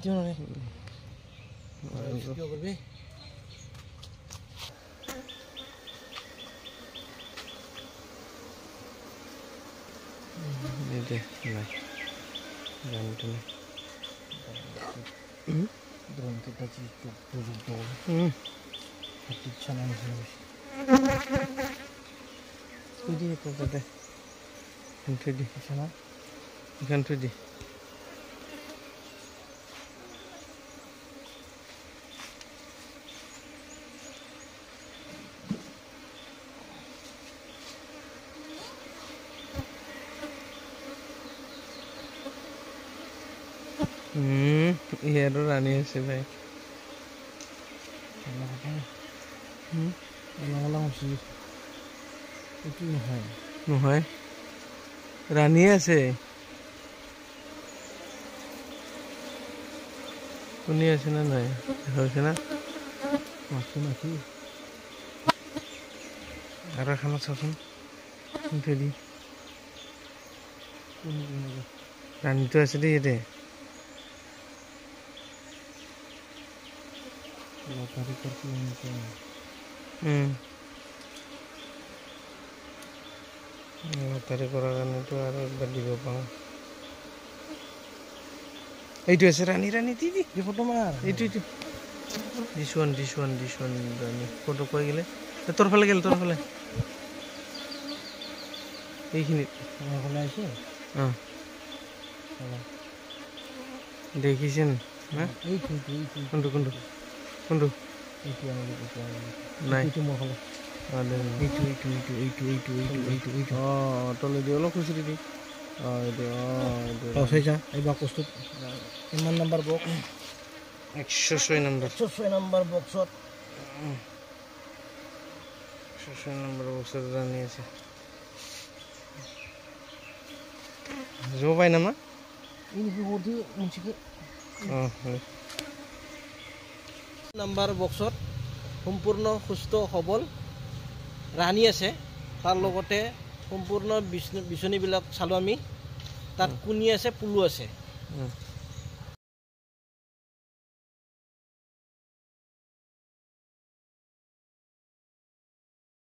দিও নে কিয় করবি Ini nah, jangan itu nih. Drone kita cukup dulu. Hati chana nih. Ini itu tadi. Itu di sana. Ikan itu di. Iya tuh Rani sih baik. Ulang-ulang sih. Itu mahal. Mahal. Rani sih. Kuni sih na nai. Tahu sih na. Mati. Arah kamu sahaja. Itu di. Rani itu asli deh. Tarik kartu ini. Tarik korakan itu harus bagi bapang. Itu Rani tadi. Di foto mar. Itu. This one Rani. Foto kau gile. Tor file. Ini. Kalau aja. Dekisin. Nah. Itu. Kundu. Itu yang Naik. Itu mau kalau. Ada. Itu. Oh, tolong dia lo kusir di. Itu. Tahu saja. Bagus tuh. Iman number box. Sesuai number. Sesuai number box shot. Sesuai number box Rani sih. Coba nama? Ini budi muncul. Number বক্সত সম্পূৰ্ণ সুস্থ সবল ৰাণী আছে তাৰ লগতে সম্পূৰ্ণ বিচনীবিলাক চালো আমি তাত কুনি আছে পুলু আছে